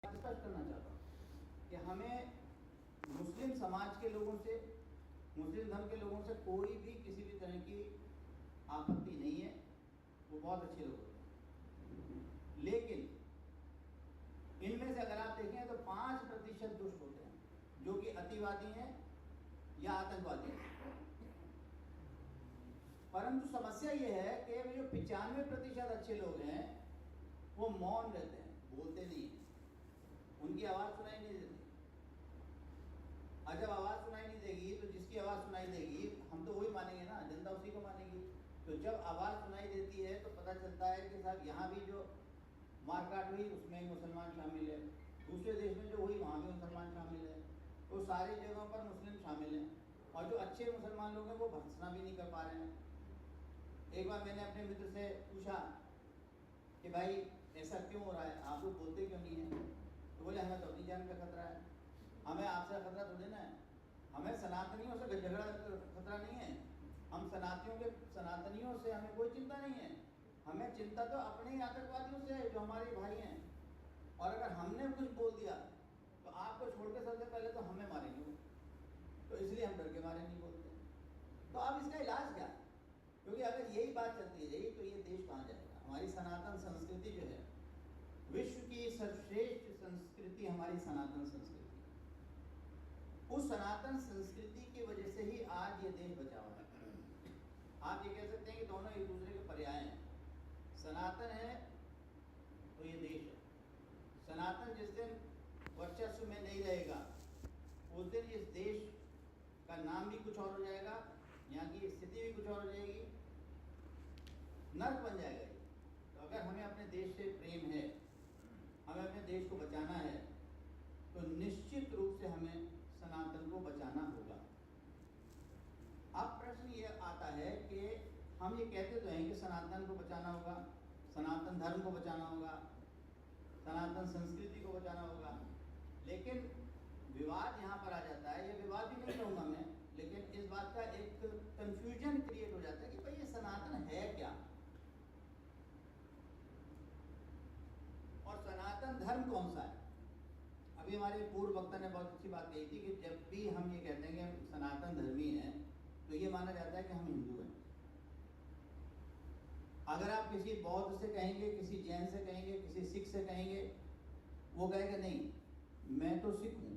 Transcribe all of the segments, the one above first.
स्पष्ट करना चाहता हूँ कि हमें मुस्लिम समाज के लोगों से, मुस्लिम धर्म के लोगों से कोई भी किसी भी तरह की आपत्ति नहीं है। वो बहुत अच्छे लोग होते हैं, लेकिन इनमें से अगर आप देखें तो 5% दुष्ट होते हैं जो कि अतिवादी हैं या आतंकवादी हैं। परंतु समस्या ये है कि जो 95% अच्छे लोग हैं वो मौन रहते हैं, बोलते नहीं हैं, उनकी आवाज़ सुनाई नहीं देती। और जब आवाज़ सुनाई नहीं देगी तो जिसकी आवाज़ सुनाई देगी हम तो वही मानेंगे ना, जनता उसी को मानेगी। तो जब आवाज़ सुनाई देती है तो पता चलता है कि साहब यहाँ भी जो मारकाट हुई उसमें मुसलमान शामिल है, दूसरे देश में जो हुई वहाँ भी मुसलमान शामिल है, तो सारी जगहों पर मुस्लिम शामिल हैं। और जो अच्छे मुसलमान लोग हैं वो भर्त्सना भी नहीं कर पा रहे हैं। एक बार मैंने अपने मित्र से पूछा कि भाई ऐसा क्यों हो रहा है, आप लोग बोलते क्यों नहीं हैं? तो बोले हमें तो अपनी जान का खतरा है, हमें आपसे खतरा थोड़ी ना है, हमें सनातनियों से झगड़ा खतरा नहीं है, हम सनातनियों से हमें कोई चिंता नहीं है, हमें चिंता तो अपने ही आतंकवादियों से है जो हमारे भाई हैं। और अगर हमने कुछ बोल दिया तो आपको छोड़ के सबसे पहले तो हमें मारेंगे वो, तो इसलिए हम डर के मारे नहीं बोलते। तो अब इसका इलाज क्या है? क्योंकि अगर यही बात चलती रही तो ये देश कहाँ जाएगा? हमारी सनातन संस्कृति जो है, विश्व की सर्वश्रेष्ठ संस्कृति हमारी सनातन संस्कृति, उस सनातन संस्कृति की वजह से ही आज ये देश बचा हुआ है। आप ये कह सकते हैं कि दोनों एक दूसरे के पर्याय हैं। सनातन है तो ये देश है। सनातन जिस दिन वर्चस्व में नहीं रहेगा उस दिन इस देश का नाम भी कुछ और हो जाएगा, यहाँ की स्थिति भी कुछ और हो जाएगी, नर्क बन जाएगा ये। तो अगर हमें अपने देश से प्रेम है, हमें अपने देश को बचाना है, तो निश्चित रूप से हमें सनातन को बचाना होगा। अब प्रश्न ये आता है कि हम ये कहते तो हैं कि सनातन को बचाना होगा, सनातन धर्म को बचाना होगा, सनातन संस्कृति को बचाना होगा, लेकिन विवाद यहाँ पर आ जाता है। ये विवाद भी नहीं कहूँगा मैं, लेकिन इस बात का एक कंफ्यूजन क्रिएट हो जाता है कि भाई ये सनातन है क्या और सनातन धर्म कौन सा है। अभी हमारे पूर्व वक्ता ने बहुत अच्छी बात कही थी कि जब भी हम ये कहते हैं कि हम सनातन धर्मी हैं तो ये माना जाता है कि हम हिंदू हैं। अगर आप किसी बौद्ध से कहेंगे, किसी जैन से कहेंगे, किसी सिख से कहेंगे, वो कहेगा नहीं मैं तो सिख हूँ,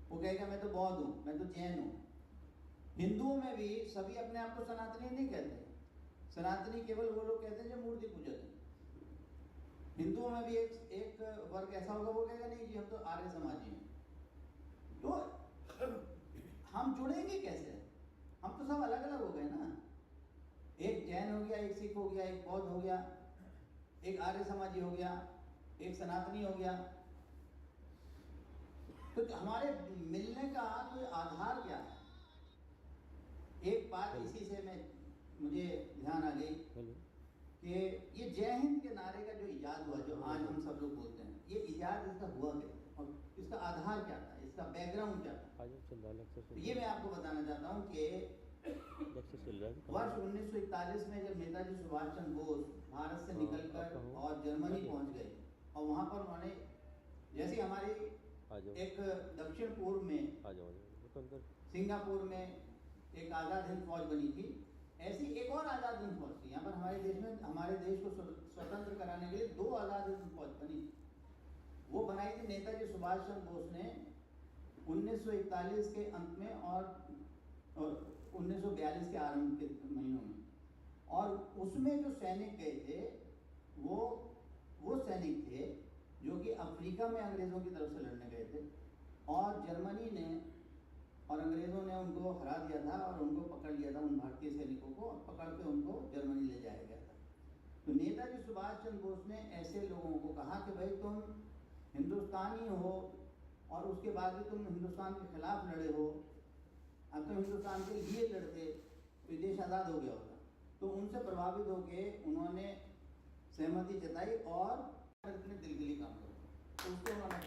वो कहेगा मैं तो बौद्ध हूँ, मैं तो जैन हूँ। हिंदुओं में भी सभी अपने आप को सनातनी नहीं कहते। सनातनी केवल वो लोग कहते हैं जो मूर्ति पूजक हैं। हिंदुओं में भी एक वर्ग ऐसा होगा वो कहेगा नहीं जी हम तो आर्य समाजी हैं। तो हम जुड़ेंगे कैसे? हम तो सब अलग अलग हो गए ना। एक जैन हो गया, एक सिख हो गया, एक बौद्ध हो गया, एक आर्य समाजी हो गया, एक सनातनी हो गया। तो हमारे मिलने का कोई आधार क्या है? एक बात इसी से मुझे ध्यान आ गई कि ये जय हिंद के नारे का जो इजाद हुआ, जो आज हम सब लोग बोलते हैं, ये इजाद इसका हुआ क्या और इसका आधार क्या था, इसका बैकग्राउंड क्या था? तो ये मैं आपको बताना चाहता हूँ कि वर्ष 1941 में जब नेताजी सुभाष चंद्र बोस भारत से निकलकर और जर्मनी पहुंच गए और वहां पर उन्होंने, जैसे हमारी एक दक्षिण पूर्व में सिंगापुर में एक आज़ाद हिंद फौज बनी थी, ऐसी एक और आज़ाद हिंद फौज थी यहाँ पर हमारे देश में। हमारे देश को स्वतंत्र कराने के लिए 2 आज़ाद हिंद फौज बनी थी। वो बनाई थी नेताजी सुभाष चंद्र बोस ने 1941 के अंत में और 1942 के आरंभ के महीनों में। और उसमें जो सैनिक गए थे वो सैनिक थे जो कि अफ्रीका में अंग्रेज़ों की तरफ से लड़ने गए थे, और जर्मनी ने और अंग्रेज़ों ने उनको हरा दिया था और उनको पकड़ लिया था, उन भारतीय सैनिकों को पकड़ के उनको जर्मनी ले जाया गया था। तो नेताजी सुभाष चंद्र बोस ने ऐसे लोगों को कहा कि भाई तुम हिंदुस्तानी हो और उसके बाद भी तुम हिंदुस्तान के खिलाफ लड़े हो, अब तुम हिंदुस्तान के लिए लड़ते तो देश आज़ाद हो गया होता। तो उनसे प्रभावित होकर उन्होंने सहमति जताई और इतने दिल के लिए काम करो, तो उसको उन्होंने